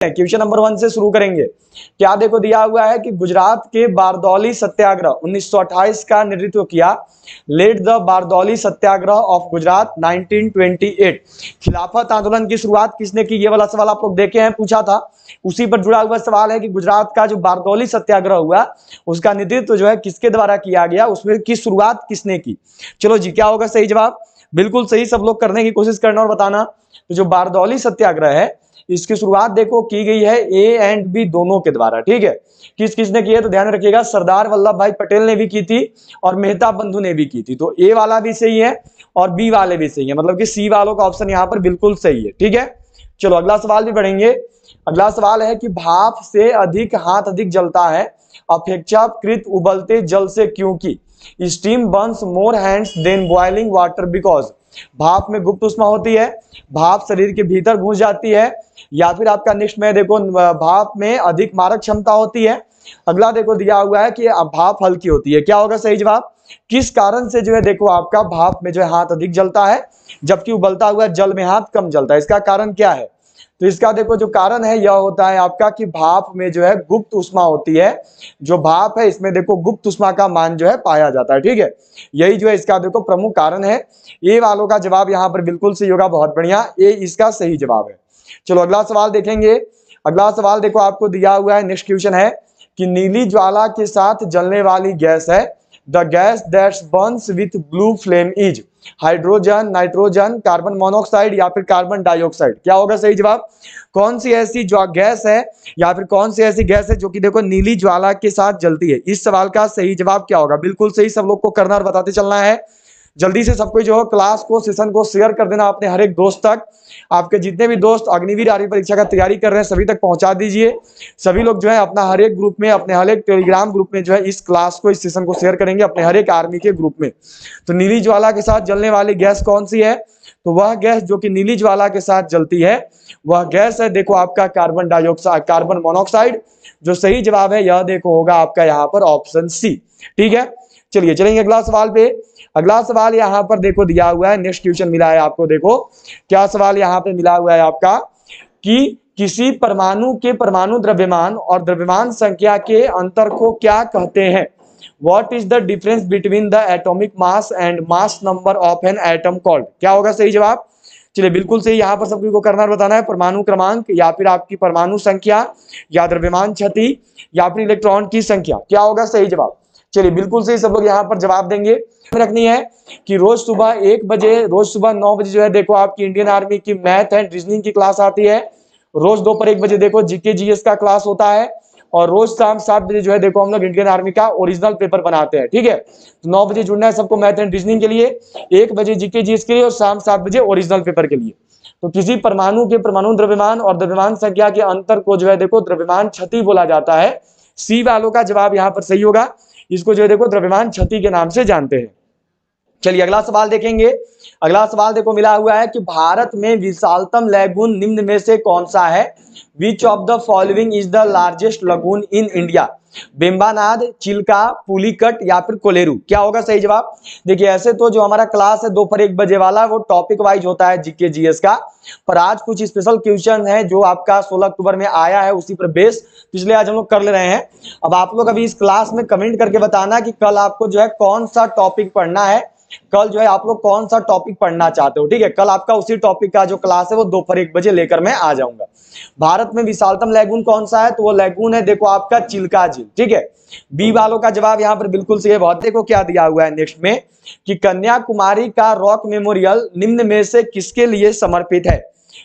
Question number 1 से शुरू करेंगे। क्या देखो दिया हुआ है कि गुजरात के बारदौली सत्याग्रह 1928 का नेतृत्व किया। Led the Bardoli Satyagraha of Gujarat 1928। Khilafat आंदोलन की शुरुआत किसने की? ये वाला सवाल आप लोग देखे हैं, पूछा था, उसी पर जुड़ा हुआ सवाल है कि गुजरात का जो बारदौली सत्याग्रह हुआ उसका नेतृत्व जो है किसके द्वारा किया गया, उसमें की शुरुआत किसने की। चलो जी, क्या होगा सही जवाब? बिल्कुल सही, सब लोग करने की कोशिश करना और बताना। तो जो बारदौली सत्याग्रह है इसकी शुरुआत देखो की गई है ए एंड बी दोनों के द्वारा। ठीक है, किस किसने की है तो ध्यान रखिएगा, सरदार वल्लभ भाई पटेल ने भी की थी और मेहता बंधु ने भी की थी। तो ए वाला भी सही है और बी वाले भी सही है, मतलब कि सी वालों का ऑप्शन यहाँ पर बिल्कुल सही है। ठीक है, चलो अगला सवाल भी पढ़ेंगे। अगला सवाल है कि भाप से अधिक हाथ अधिक जलता है अपेक्षाकृत उबलते जल से, क्योंकि steam burns more hands than boiling water because. भाप में गुप्त उष्मा होती है, भाप शरीर के भीतर घुस जाती है, या फिर आपका नेक्स्ट में देखो भाप में अधिक मारक क्षमता होती है। अगला देखो दिया हुआ है कि भाप हल्की होती है। क्या होगा सही जवाब? किस कारण से जो है देखो आपका भाप में जो है हाथ अधिक जलता है जबकि उबलता हुआ जल में हाथ कम जलता है, इसका कारण क्या है? तो इसका देखो जो कारण है यह होता है आपका कि भाप में जो है गुप्त उष्मा होती है। जो भाप है इसमें देखो गुप्त उष्मा का मान जो है पाया जाता है। ठीक है, यही जो है इसका देखो प्रमुख कारण है। ए वालों का जवाब यहाँ पर बिल्कुल सही होगा, बहुत बढ़िया, ए इसका सही जवाब है। चलो अगला सवाल देखेंगे। अगला सवाल देखो आपको दिया हुआ है, नेक्स्ट क्वेश्चन है कि नीली ज्वाला के साथ जलने वाली गैस है the gas that's Burns with blue flame is hydrogen, nitrogen, carbon monoxide या फिर कार्बन डाइऑक्साइड। क्या होगा सही जवाब? कौन सी ऐसी जो गैस है या फिर कौन सी ऐसी गैस है जो कि देखो नीली ज्वाला के साथ जलती है? इस सवाल का सही जवाब क्या होगा? बिल्कुल सही, सब लोग को करना और बताते चलना है। जल्दी से सबको जो क्लास को सेशन को शेयर कर देना अपने हर एक दोस्त तक। आपके जितने भी दोस्त अग्निवीर आर्मी परीक्षा का तैयारी कर रहे हैं सभी तक पहुंचा दीजिए। सभी लोग जो है अपना हर एक ग्रुप में, अपने हर एक टेलीग्राम ग्रुप में जो है इस क्लास को, इस सेशन को शेयर करेंगे अपने हर एक आर्मी के ग्रुप में। तो नीली ज्वाला के साथ जलने वाली गैस कौन सी है? तो वह गैस जो कि नीली ज्वाला के साथ जलती है वह गैस है देखो आपका कार्बन डाइऑक्साइड, कार्बन मोनोऑक्साइड। जो सही जवाब है यह देखो होगा आपका यहाँ पर ऑप्शन सी। ठीक है, चलिए चलेंगे अगला सवाल पे। अगला सवाल यहाँ पर देखो दिया हुआ है, नेक्स्ट क्वेश्चन मिला है आपको। देखो क्या सवाल यहाँ पे मिला हुआ है आपका कि किसी परमाणु के परमाणु द्रव्यमान और द्रव्यमान संख्या के अंतर को क्या कहते हैं? What is the difference between the atomic mass and mass number of an atom called? क्या होगा सही जवाब? चलिए बिल्कुल सही, यहाँ पर सभी को करना और बताना है। परमाणु क्रमांक या फिर आपकी परमाणु संख्या या द्रव्यमान क्षति या फिर इलेक्ट्रॉन की संख्या। क्या होगा सही जवाब? चलिए बिल्कुल सही, सब लोग यहाँ पर जवाब देंगे। रखनी है कि रोज सुबह 1 बजे, रोज सुबह 9 बजे जो है देखो आपकी इंडियन आर्मी की मैथ एंड रीजनिंग की क्लास आती है। रोज दोपहर 1 बजे देखो जीके जीएस का क्लास होता है और रोज शाम 7 बजे जो है देखो हम लोग इंडियन आर्मी का ओरिजिनल पेपर बनाते हैं। ठीक है, तो 9 बजे जुड़ना है सबको मैथ एंड रीजनिंग के लिए, 1 बजे जीके जीएस के लिए और शाम 7 बजे ओरिजिनल पेपर के लिए। तो किसी परमाणु के परमाणु द्रव्यमान और द्रव्यमान संख्या के अंतर को जो है देखो द्रव्यमान क्षति बोला जाता है। सी वालों का जवाब यहाँ पर सही होगा, इसको जो है देखो द्रव्यमान क्षति के नाम से जानते हैं। चलिए अगला सवाल देखेंगे। अगला सवाल देखो मिला हुआ है कि भारत में विशालतम लैगून निम्न में से कौन सा है? Which of the following is the largest lagoon in India? Vembanad, Chilika, Pulicat या फिर कोलेरू। क्या होगा सही जवाब? देखिए ऐसे तो जो हमारा क्लास है दोपहर 1 बजे वाला वो टॉपिक वाइज होता है जीके जीएस का, पर आज कुछ स्पेशल क्वेश्चन है जो आपका 16 अक्टूबर में आया है, उसी पर बेस पिछले आज हम लोग कर ले रहे हैं। अब आप लोग अभी इस क्लास में कमेंट करके बताना कि कल आपको जो है कौन सा टॉपिक पढ़ना है, कल जो है आप लोग कौन सा टॉपिक पढ़ना चाहते हो। ठीक है, कल आपका उसी टॉपिक का जो क्लास है वो दोपहर 1 बजे लेकर मैं आ जाऊंगा। भारत में विशालतम लैगून कौन सा है? तो वो लैगून है देखो आपका चिल्का झील। ठीक है, बी वालों का जवाब यहाँ पर बिल्कुल सही है। बहुत देखो क्या दिया हुआ है नेक्स्ट में कि कन्याकुमारी का रॉक मेमोरियल निम्न में से किसके लिए समर्पित है?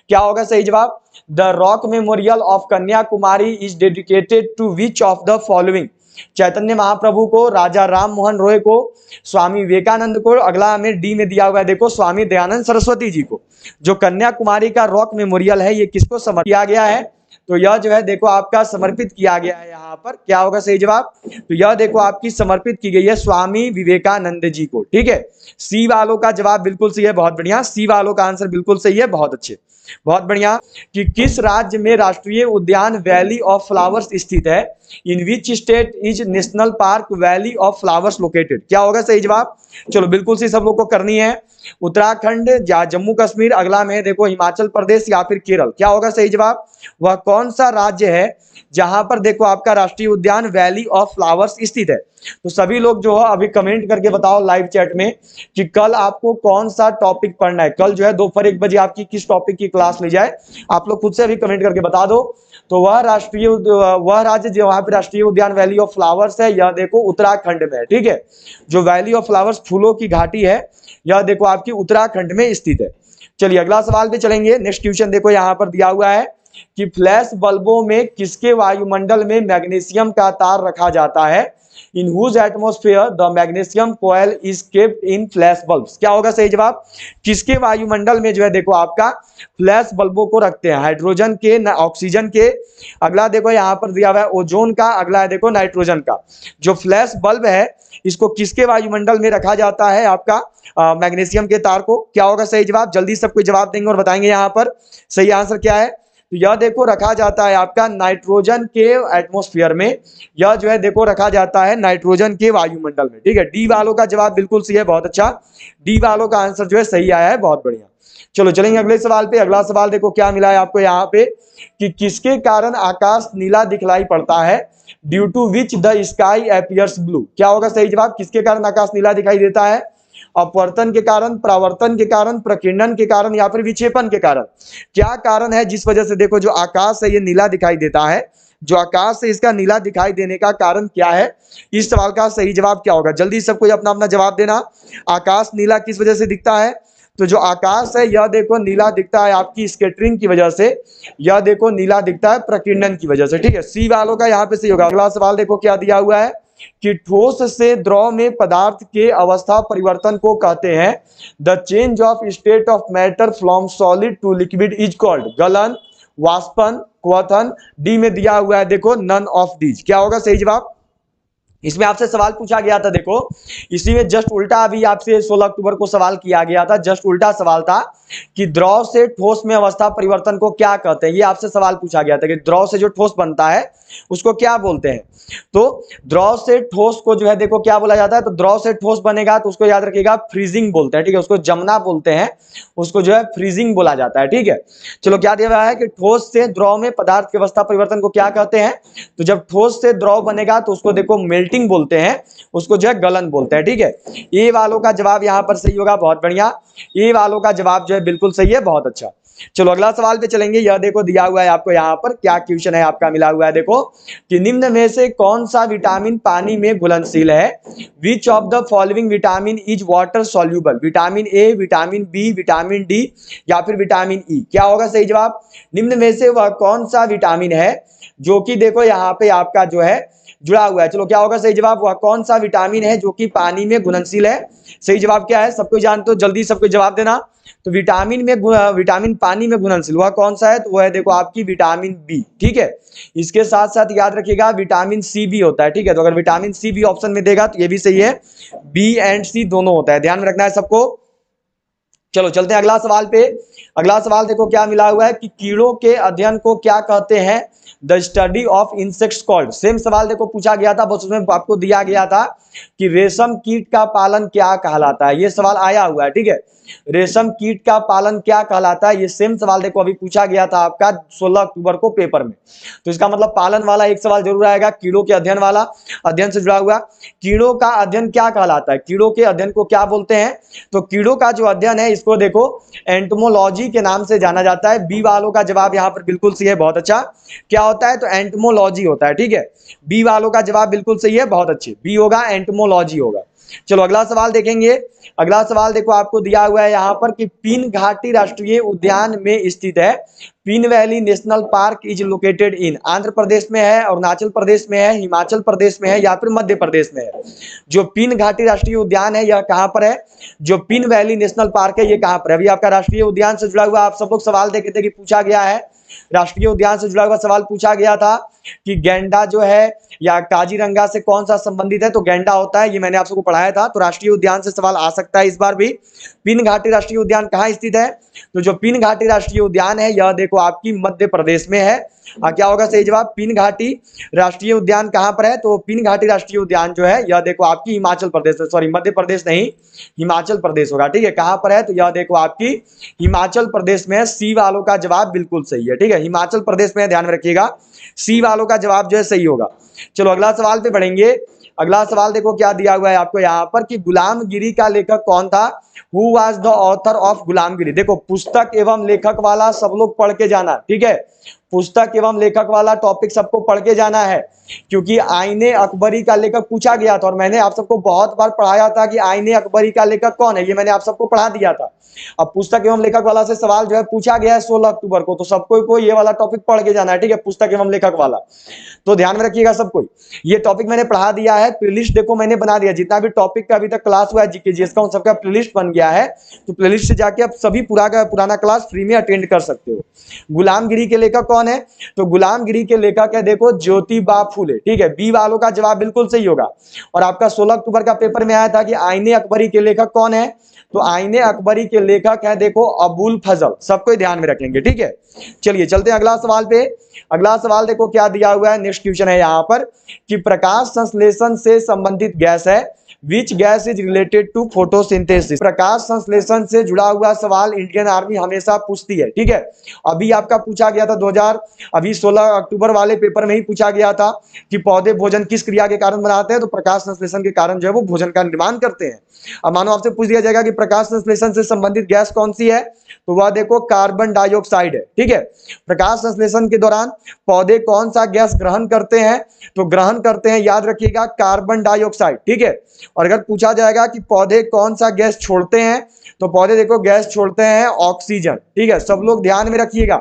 क्या होगा सही जवाब? The rock memorial of Kanyakumari is dedicated to which of the following? Chaitanya Mahaprabhu को, राजा राम मोहन रॉय को, स्वामी विवेकानंद को, अगला हमें डी में दिया हुआ है देखो स्वामी दयानंद सरस्वती जी को। जो कन्याकुमारी का रॉक मेमोरियल है ये किसको समर्पित किया गया है? तो यह जो है देखो आपका समर्पित किया गया है यहाँ पर। क्या होगा सही जवाब? तो यह देखो आपकी समर्पित की गई है स्वामी विवेकानंद जी को। ठीक है, सी वालों का जवाब बिल्कुल सही है, बहुत बढ़िया, सी वालों का आंसर बिल्कुल सही है, बहुत अच्छे। बहुत बढ़िया। कि किस राज्य में राष्ट्रीय उद्यान वैली ऑफ फ्लावर्स स्थित है? In which state is national park valley of flowers located? क्या होगा सही जवाब? चलो बिल्कुल सही, सब लोग को करनी है। उत्तराखंड या जम्मू कश्मीर, अगला में देखो हिमाचल प्रदेश या फिर केरल। क्या होगा सही जवाब? वह कौन सा राज्य है जहां पर देखो आपका राष्ट्रीय उद्यान वैली ऑफ फ्लावर्स स्थित है? तो सभी लोग जो है अभी कमेंट करके बताओ लाइव चैट में कि कल आपको कौन सा टॉपिक पढ़ना है। कल जो है दोपहर 1 बजे आपकी किस टॉपिक की क्लास ली जाए, आप लोग खुद से अभी कमेंट करके बता दो। तो वह राज्य जो वहां पर राष्ट्रीय उद्यान वैली ऑफ फ्लावर्स है, यह देखो उत्तराखंड में है। ठीक है, जो वैली ऑफ फ्लावर्स फूलों की घाटी है, यह देखो आपकी उत्तराखंड में स्थित है। चलिए अगला सवाल पे चलेंगे। नेक्स्ट क्वेश्चन देखो यहाँ पर दिया हुआ है कि फ्लैश बल्बों में किसके वायुमंडल में मैग्नीशियम का तार रखा जाता है? In whose atmosphere the magnesium coil is kept in flash bulbs? क्या होगा सही जवाब? किसके वायुमंडल में जो है देखो आपका फ्लैश बल्बों को रखते हैं? हाइड्रोजन के, ऑक्सीजन के, अगला देखो यहाँ पर दिया हुआ है ओजोन का, अगला है देखो नाइट्रोजन का। जो फ्लैश बल्ब है इसको किसके वायुमंडल में रखा जाता है आपका मैग्नीशियम के तार को? क्या होगा सही जवाब? जल्दी सबको जवाब देंगे और बताएंगे यहाँ पर सही आंसर क्या है। तो यह देखो रखा जाता है आपका नाइट्रोजन के एटमॉस्फेयर में, यह जो है देखो रखा जाता है नाइट्रोजन के वायुमंडल में। ठीक है, डी वालों का जवाब बिल्कुल सही है, बहुत अच्छा। डी वालों का आंसर जो है सही आया है, बहुत बढ़िया। चलो चलेंगे अगले सवाल पे। अगला सवाल देखो क्या मिला है आपको यहाँ पे कि किसके कारण आकाश नीला दिखलाई पड़ता है? Due to which the sky appears blue? क्या होगा सही जवाब? किसके कारण आकाश नीला दिखाई देता है? अपवर्तन के कारण, परावर्तन के कारण, प्रकीर्णन के कारण या फिर विक्षेपण के कारण? क्या कारण है जिस वजह से देखो जो आकाश है ये नीला दिखाई देता है? जो आकाश से इसका नीला दिखाई देने का कारण क्या है? इस सवाल का सही जवाब क्या होगा? जल्दी सबको अपना अपना जवाब देना। आकाश नीला किस वजह से दिखता है? तो जो आकाश है यह देखो नीला दिखता है आपकी स्कैटरिंग की वजह से, यह देखो नीला दिखता है प्रकीर्णन की वजह से। ठीक है, सी वालों का यहाँ पे सही होगा। अगला सवाल देखो क्या दिया हुआ है कि ठोस से द्रव में पदार्थ के अवस्था परिवर्तन को कहते हैं? The change of state of matter from solid to liquid is called? गलन, वाष्पन, क्वथन। डी में दिया हुआ है देखो नन ऑफ दीज। क्या होगा सही जवाब? इसमें आपसे सवाल पूछा गया था, देखो इसी में जस्ट उल्टा अभी आपसे 16 अक्टूबर को सवाल किया गया था। जस्ट उल्टा सवाल था कि द्रव से ठोस में अवस्था परिवर्तन को क्या कहते हैं। ये आपसे सवाल पूछा गया था कि द्रव से जो ठोस बनता है उसको क्या बोलते हैं। तो द्रव से ठोस को जो है देखो क्या बोला जाता है? तो द्रव से ठोस बनेगा तो उसको याद रखिएगा फ्रीजिंग बोलते हैं। ठीक है, उसको जमना बोलते हैं, उसको जो है फ्रीजिंग बोला जाता है। ठीक है, चलो क्या दिया हुआ है कि ठोस से द्रव में पदार्थ की अवस्था परिवर्तन को क्या कहते हैं? तो जब ठोस से द्रव बनेगा तो उसको देखो मेल्टिंग बोलते हैं, उसको जो है गलन बोलते हैं। ठीक है, ए वालों का जवाब यहाँ पर सही होगा, बहुत बढ़िया। ए वालों का जवाब जो है बिल्कुल सही है, बहुत अच्छा। चलो अगला सवाल पे चलेंगे। यह देखो दिया हुआ है आपको यहाँ पर क्या क्वेश्चन है आपका मिला हुआ है देखो कि निम्न में से कौन सा विटामिन पानी में घुलनशील है? Which of the following vitamin is water soluble? Vitamin A, vitamin B, vitamin D या फिर विटामिन ई? क्या होगा सही जवाब? निम्न में से वह कौन सा विटामिन है जो कि देखो यहाँ पे आपका जो है जुड़ा हुआ है? चलो क्या होगा सही जवाब? वह कौन सा विटामिन है जो कि पानी में घुलनशील है? सही जवाब क्या है? सबको जानते हो, जल्दी सबको जवाब देना। तो विटामिन पानी में घुलनशील वह कौन सा है? तो वह है देखो आपकी विटामिन बी। ठीक है, इसके साथ साथ याद रखिएगा विटामिन सी भी होता है। ठीक है, तो अगर विटामिन सी भी ऑप्शन में देगा तो ये भी सही है, बी एंड सी दोनों होता है, ध्यान में रखना है सबको। चलो चलते हैं अगला सवाल पे। अगला सवाल देखो क्या मिला हुआ है कि कीड़ों के अध्ययन को क्या कहते हैं? The study of insects called? Same सवाल देखो पूछा गया था, बस उसमें आपको दिया गया था कि रेशम कीट का पालन क्या कहलाता है। ये सवाल आया हुआ है। ठीक है, रेशम कीट का पालन क्या कहलाता है? ये सेम सवाल देखो अभी पूछा गया था आपका 16 अक्टूबर को पेपर में। तो इसका मतलब पालन वाला एक सवाल जरूर आएगा, कीड़ों के अध्ययन वाला, अध्ययन से जुड़ा हुआ। कीड़ों का अध्ययन क्या कहलाता है? कीड़ों के अध्ययन को क्या बोलते हैं? तो कीड़ों का जो अध्ययन है इसको देखो एंटोमोलॉजी के नाम से जाना जाता है। बी वालों का जवाब यहाँ पर बिल्कुल सही है, बहुत अच्छा। क्या होता है? तो एंटोमोलॉजी होता है। ठीक है, बी वालों का जवाब बिल्कुल सही है, बहुत अच्छे, बी होगा, एंटोमोलॉजी होगा। चलो अगला सवाल देखेंगे। अगला सवाल देखो आपको दिया हुआ है यहाँ पर कि पिन घाटी राष्ट्रीय उद्यान में स्थित है। Pin valley national park is located in? Andhra Pradesh में है, अरुणाचल प्रदेश में है, हिमाचल प्रदेश में है या फिर मध्य प्रदेश में है? जो पिन घाटी राष्ट्रीय उद्यान है यह कहाँ पर है? जो पिन वैली नेशनल पार्क है ये कहाँ पर है? अभी आपका राष्ट्रीय उद्यान से जुड़ा हुआ आप सब लोग सवाल देखे थे कि पूछा गया है, राष्ट्रीय उद्यान से जुड़ा हुआ सवाल पूछा गया था कि गैंडा जो है या काजीरंगा से कौन सा संबंधित है, तो गैंडा होता है, ये मैंने आप सबको पढ़ाया था। तो राष्ट्रीय उद्यान से सवाल आ सकता है इस बार भी। पिन घाटी राष्ट्रीय उद्यान कहाँ स्थित है, तो जो पिन घाटी राष्ट्रीय उद्यान है यह देखो आपकी मध्य प्रदेश में है। क्या होगा सही जवाब, पिन घाटी राष्ट्रीय उद्यान कहां पर है, तो पिन घाटी राष्ट्रीय उद्यान जो है यह देखो आपकी हिमाचल प्रदेश, सॉरी मध्य प्रदेश नहीं, हिमाचल प्रदेश होगा। ठीक है, कहां पर है, तो यह देखो आपकी हिमाचल प्रदेश में है। सी वालों का जवाब बिल्कुल सही है। ठीक है, हिमाचल प्रदेश में, ध्यान में रखिएगा, सी वालों का जवाब जो है सही होगा। चलो अगला सवाल पे बढ़ेंगे। अगला सवाल देखो क्या दिया हुआ है आपको यहाँ पर कि गुलामगिरी का लेखक कौन था, who was the author of गुलामगिरी। देखो पुस्तक एवं लेखक वाला सब लोग पढ़ के जाना। ठीक है, पुस्तक एवं लेखक वाला टॉपिक सबको पढ़ के जाना है, क्योंकि आईने अकबरी का लेखक पूछा गया था और मैंने आप सबको बहुत बार पढ़ाया था कि आईने अकबरी का लेखक कौन है, ये मैंने आप सबको पढ़ा दिया था। अब पुस्तक एवं लेखक वाला से सवाल जो है पूछा गया है 16 अक्टूबर को, तो सबको को ये वाला टॉपिक पढ़ के जाना है। ठीक है, पुस्तक एवं लेखक वाला, तो ध्यान में रखिएगा सबको, ये टॉपिक मैंने पढ़ा दिया है। प्लेलिस्ट देखो मैंने बना दिया, जितना भी टॉपिक का अभी तक क्लास हुआ है जीके जीएस का, उन सबका प्लेलिस्ट बन गया है। तो प्लेलिस्ट से जाके आप सभी पूरा का पुराना क्लास फ्री में अटेंड कर सकते हो। गुलामगिरी के लेखक कौन है, तो गुलामगिरी के लेखक है देखो ज्योतिबा फूले। ठीक है, बी वालों का जवाब बिल्कुल सही होगा। और आपका 16 अक्टूबर का पेपर में आया था कि आईने अकबरी के लेखक कौन है, तो आईने अकबरी के लेखक है देखो अबुल फजल। सबको ध्यान में रखेंगे। ठीक है, चलिए चलते हैं अगला सवाल पे। अगला सवाल देखो क्या दिया हुआ है, नेक्स्ट क्वेश्चन है यहाँ पर कि प्रकाश संश्लेषण से संबंधित गैस है, which gas is related to photosynthesis. प्रकाश संश्लेषण से जुड़ा हुआ सवाल इंडियन आर्मी हमेशा पूछती है। ठीक है, अभी आपका पूछा गया था 16 अक्टूबर वाले पेपर में ही पूछा गया था कि पौधे भोजन किस क्रिया के कारण बनाते हैं, तो प्रकाश संश्लेषण के कारण जो है वो भोजन का निर्माण करते हैं। अब मानो आपसे पूछ दिया जाएगा कि प्रकाश संश्लेषण से संबंधित गैस कौन सी है, तो वह देखो कार्बन डाइऑक्साइड है। ठीक है, प्रकाश संश्लेषण के दौरान पौधे कौन सा गैस ग्रहण करते हैं, तो ग्रहण करते हैं, याद रखिएगा, कार्बन डाइऑक्साइड। ठीक है, और अगर पूछा जाएगा कि पौधे कौन सा गैस छोड़ते हैं, तो पौधे देखो गैस छोड़ते हैं ऑक्सीजन। ठीक है, सब लोग ध्यान में रखिएगा,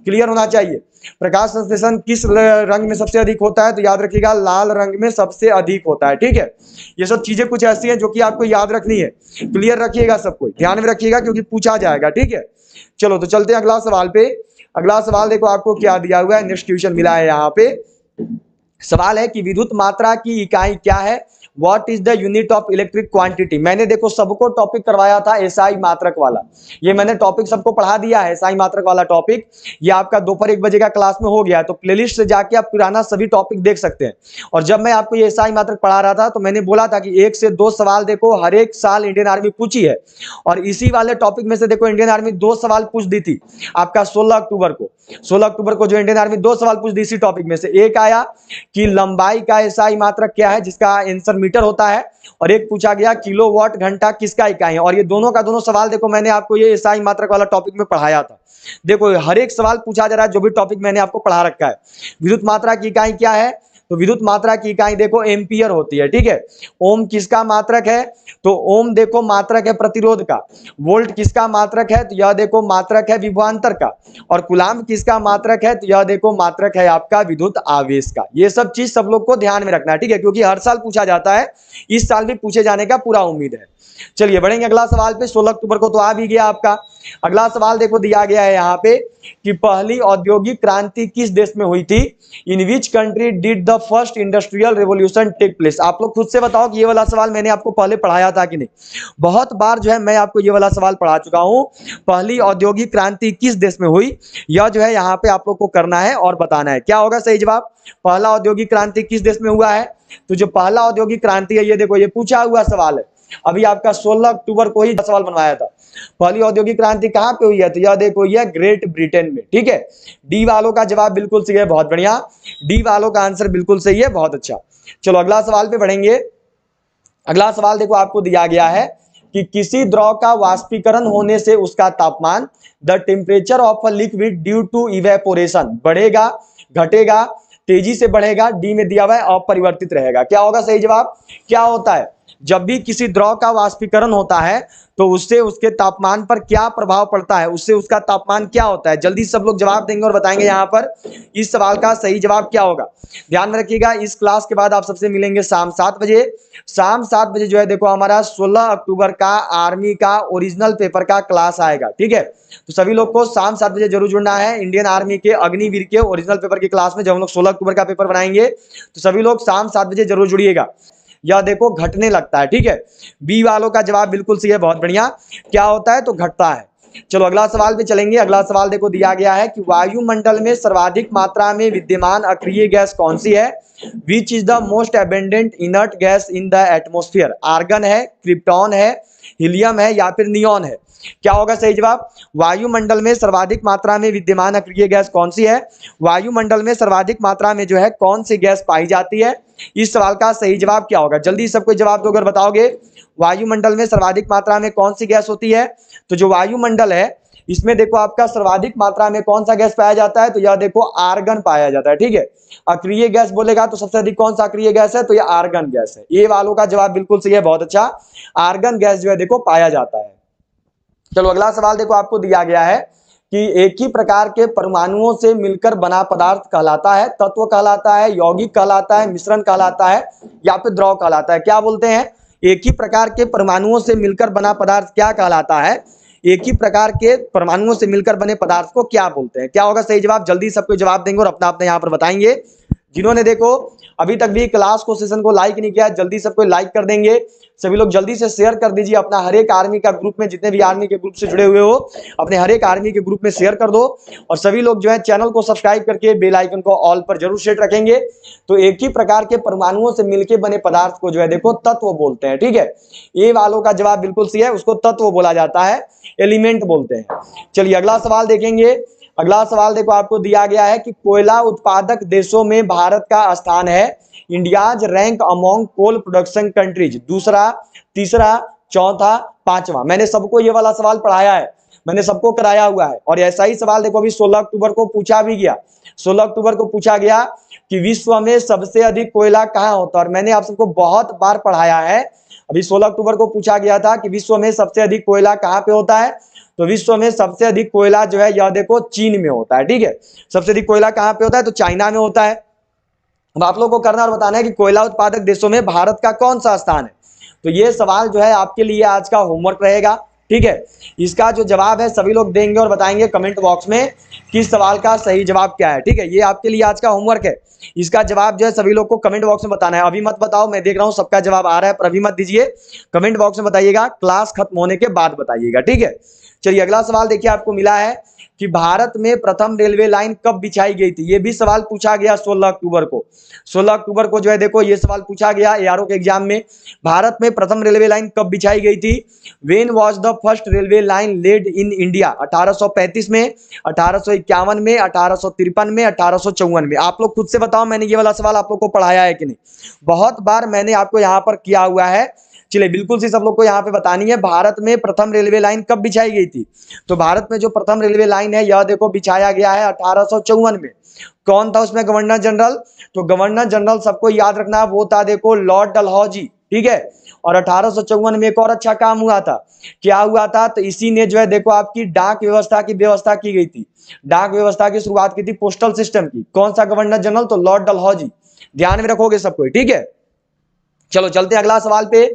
क्लियर होना चाहिए। प्रकाश संश्लेषण किस रंग में सबसे अधिक होता है, तो याद रखिएगा लाल रंग में सबसे अधिक होता है। ठीक है, ये सब चीजें कुछ ऐसी हैं जो कि आपको याद रखनी है, क्लियर रखिएगा, सबको ध्यान में रखिएगा क्योंकि पूछा जाएगा। ठीक है, चलो तो चलते हैं अगला सवाल पे। अगला सवाल देखो आपको क्या दिया हुआ है, नेक्स्ट क्वेश्चन मिला है यहाँ पे। सवाल है कि विद्युत मात्रा की इकाई क्या है, what is the unit of electric quantity. मैंने देखो सबको टॉपिक करवाया था एसआई मात्रक वाला, ये मैंने टॉपिक सबको पढ़ा दिया है। एसआई मात्रक वाला टॉपिक ये आपका दोपहर 1 बजे का क्लास में हो गया है, तो प्लेलिस्ट से जाके आप पुराना सभी टॉपिक देख सकते हैं। और जब मैं आपको ये एसआई मात्रक पढ़ा रहा था तो मैंने बोला था कि 1 से 2 सवाल देखो हर एक साल इंडियन आर्मी पूछी है, और इसी वाले टॉपिक में से देखो इंडियन आर्मी 2 सवाल पूछ दी थी आपका 16 अक्टूबर को। 16 अक्टूबर को जो इंडियन आर्मी 2 सवाल पूछ दी इसी टॉपिक में से, एक आया कि लंबाई का एसआई मात्रक क्या है जिसका आंसर मीटर होता है, और एक पूछा गया किलोवाट घंटा किसका इकाई है। और ये दोनों का दोनों सवाल देखो मैंने आपको ये एसआई मात्रक वाला टॉपिक में पढ़ाया था। देखो हर एक सवाल पूछा जा रहा है, जो भी टॉपिक मैंने आपको पढ़ा रखा है। विद्युत मात्रा की इकाई क्या है, तो विद्युत मात्रा की इकाई देखो एम्पियर होती है। ठीक है, ओम किसका मात्रक है, तो ओम देखो मात्रक है प्रतिरोध का। वोल्ट किसका मात्रक है, तो यह देखो मात्रक है विभवांतर का। और कूलाम्ब किसका मात्रक है, तो यह देखो मात्रक है आपका विद्युत आवेश का। ये सब चीज सब लोग को ध्यान में रखना है। ठीक है, क्योंकि हर साल पूछा जाता है, इस साल भी पूछे जाने का पूरा उम्मीद है। चलिए बढ़ेंगे अगला सवाल पे। 16 अक्टूबर को तो आ भी गया आपका। अगला सवाल देखो दिया गया है यहाँ पे कि पहली औद्योगिक क्रांति किस देश में हुई थी, in which country did the first industrial revolution take place. आप लोग खुद से बताओ कि ये वाला सवाल मैंने आपको पहले पढ़ाया था कि नहीं। बहुत बार जो है मैं आपको ये वाला सवाल पढ़ा चुका हूं, पहली औद्योगिक क्रांति किस देश में हुई, यह जो है यहाँ पे आप लोग को करना है और बताना है। क्या होगा सही जवाब, पहला औद्योगिक क्रांति किस देश में हुआ है, तो जो पहला औद्योगिक क्रांति है ये देखो ये पूछा हुआ सवाल है, अभी आपका 16 अक्टूबर को ही सवाल बनवाया था। पहली औद्योगिक क्रांति कहां पे हुई है, तो यह देखो यह ग्रेट ब्रिटेन में। ठीक है, डी वालों का जवाब बिल्कुल सही है, बहुत बढ़िया, डी वालों का आंसर बिल्कुल सही है, बहुत अच्छा। चलो अगला सवाल पे बढ़ेंगे। अगला सवाल देखो आपको दिया गया है कि किसी द्रव का वाष्पीकरण होने से उसका तापमान, the temperature of a liquid due to evaporation, बढ़ेगा घटेगा तेजी से बढ़ेगा, डी में दिया हुआ है अपरिवर्तित रहेगा। क्या होगा सही जवाब, क्या होता है, जब भी किसी द्रव का वाष्पीकरण होता है तो उससे उसके तापमान पर क्या प्रभाव पड़ता है, उससे उसका तापमान क्या होता है। जल्दी सब लोग जवाब देंगे और बताएंगे यहाँ पर इस सवाल का सही जवाब क्या होगा। ध्यान में रखिएगा, इस क्लास के बाद आप सबसे मिलेंगे शाम 7 बजे। शाम 7 बजे जो है देखो हमारा 16 अक्टूबर का आर्मी का ओरिजिनल पेपर का क्लास आएगा, ठीक है। तो सभी लोग को शाम 7 बजे जरूर जुड़ना है इंडियन आर्मी के अग्निवीर के ओरिजिनल पेपर की क्लास में। जब हम लोग 16 अक्टूबर का पेपर बनाएंगे तो सभी लोग शाम 7 बजे जरूर जुड़िएगा। यह देखो घटने लगता है, ठीक है। बी वालों का जवाब बिल्कुल सही है, बहुत बढ़िया। क्या होता है तो घटता है। चलो अगला सवाल पे चलेंगे। अगला सवाल देखो दिया गया है कि वायुमंडल में सर्वाधिक मात्रा में विद्यमान अक्रिय गैस कौन सी है। Which is the most abundant inert gas in the atmosphere. Argon है, क्रिप्टॉन है, हीलियम है या फिर नियॉन है। क्या होगा सही जवाब। वायुमंडल में सर्वाधिक मात्रा में विद्यमान अक्रिय गैस कौन सी है। वायुमंडल में सर्वाधिक मात्रा में जो है कौन सी गैस पाई जाती है। इस सवाल का सही जवाब क्या होगा। जल्दी सबको जवाब दो अगर बताओगे। वायुमंडल में सर्वाधिक मात्रा में कौन सी गैस होती है। तो जो वायुमंडल है इसमें देखो आपका सर्वाधिक मात्रा में कौन सा गैस पाया जाता है। तो यह देखो आर्गन पाया जाता है, ठीक है। अक्रिय गैस बोलेगा तो सबसे अधिक कौन सा अक्रिय गैस है, तो यह आर्गन गैस है। ये वालों का जवाब बिल्कुल सही है, बहुत अच्छा। आर्गन गैस जो है देखो पाया जाता है। चलो अगला सवाल देखो आपको दिया गया है कि एक ही प्रकार के परमाणुओं से मिलकर बना पदार्थ कहलाता है। तत्व कहलाता है, यौगिक कहलाता है, मिश्रण कहलाता है या फिर द्रव कहलाता है। क्या बोलते हैं। एक ही प्रकार के परमाणुओं से मिलकर बना पदार्थ क्या कहलाता है। एक ही प्रकार के परमाणुओं से मिलकर बने पदार्थ को क्या बोलते हैं। क्या होगा सही जवाब। जल्दी सबको जवाब देंगे और अपना अपना यहाँ पर बताएंगे। जिन्होंने देखो अभी तक भी क्लास को सेशन को लाइक नहीं किया, जल्दी सबको लाइक कर देंगे। सभी लोग जल्दी से शेयर कर दीजिए अपना हर एक आर्मी का ग्रुप में, जितने भी आर्मी के ग्रुप से जुड़े हुए हो अपने हर एक आर्मी के ग्रुप में शेयर कर दो। और सभी लोग जो है चैनल को सब्सक्राइब करके बेल आइकन को ऑल पर जरूर सेट रखेंगे। तो एक ही प्रकार के परमाणुओं से मिलकर बने पदार्थ को जो है देखो तत्व बोलते हैं, ठीक है। ए वालों का जवाब बिल्कुल सही है, उसको तत्व बोला जाता है, एलिमेंट बोलते हैं। चलिए अगला सवाल देखेंगे। अगला सवाल देखो आपको दिया गया है कि कोयला उत्पादक देशों में भारत का स्थान है। India's rank among coal production countries. दूसरा, तीसरा, चौथा, पांचवा। मैंने सबको ये वाला सवाल पढ़ाया है, मैंने सबको कराया हुआ है। और ऐसा ही सवाल देखो अभी 16 अक्टूबर को पूछा भी गया। 16 अक्टूबर को पूछा गया कि विश्व में सबसे अधिक कोयला कहाँ होता है। और मैंने आप सबको बहुत बार पढ़ाया है। अभी 16 अक्टूबर को पूछा गया था कि विश्व में सबसे अधिक कोयला कहाँ पे होता है। तो विश्व में सबसे अधिक कोयला जो है यह देखो चीन में होता है, ठीक है। सबसे अधिक कोयला कहाँ पे होता है, तो चाइना में होता है। अब आप लोगों को करना और बताना है कि कोयला उत्पादक देशों में भारत का कौन सा स्थान है। तो ये सवाल जो है आपके लिए आज का होमवर्क रहेगा, ठीक है। इसका जो जवाब है सभी लोग देंगे और बताएंगे कमेंट बॉक्स में कि इस सवाल का सही जवाब क्या है, ठीक है। ये आपके लिए आज का होमवर्क है। इसका जवाब जो है सभी लोग को कमेंट बॉक्स में बताना है। अभी मत बताओ, मैं देख रहा हूं सबका जवाब आ रहा है, पर अभी मत दीजिए, कमेंट बॉक्स में बताइएगा, क्लास खत्म होने के बाद बताइएगा, ठीक है। चलिए अगला सवाल देखिए आपको मिला है कि भारत में प्रथम रेलवे लाइन कब बिछाई गई थी। ये भी सवाल पूछा गया 16 अक्टूबर को। 16 अक्टूबर को जो है देखो ये सवाल पूछा गया एआरओ के एग्जाम में। भारत में प्रथम रेलवे लाइन कब बिछाई गई थी। When was the first railway line laid in India. 1835 में, 1851 में, 1853 में, 1854 में। आप लोग खुद से बताओ, मैंने ये वाला सवाल आप लोग को पढ़ाया है कि नहीं। बहुत बार मैंने आपको यहाँ पर किया हुआ है। चलिए बिल्कुल सी सब लोग को यहाँ पे बतानी है, भारत में प्रथम रेलवे लाइन कब बिछाई गई थी। तो भारत में जो प्रथम रेलवे लाइन है यह देखो बिछाया गया है 1854 में। कौन था उसमें गवर्नर जनरल। तो गवर्नर जनरल सबको याद रखना वो था देखो लॉर्ड डलहौजी, ठीक है। और 1854 में एक और अच्छा काम हुआ था। क्या हुआ था, तो इसी ने जो है देखो आपकी डाक व्यवस्था की व्यवस्था की गई थी। डाक व्यवस्था की शुरुआत की थी पोस्टल सिस्टम की। कौन सा गवर्नर जनरल, तो लॉर्ड डलहौजी। ध्यान में रखोगे सबको, ठीक है। चलो चलते हैं अगला सवाल पे।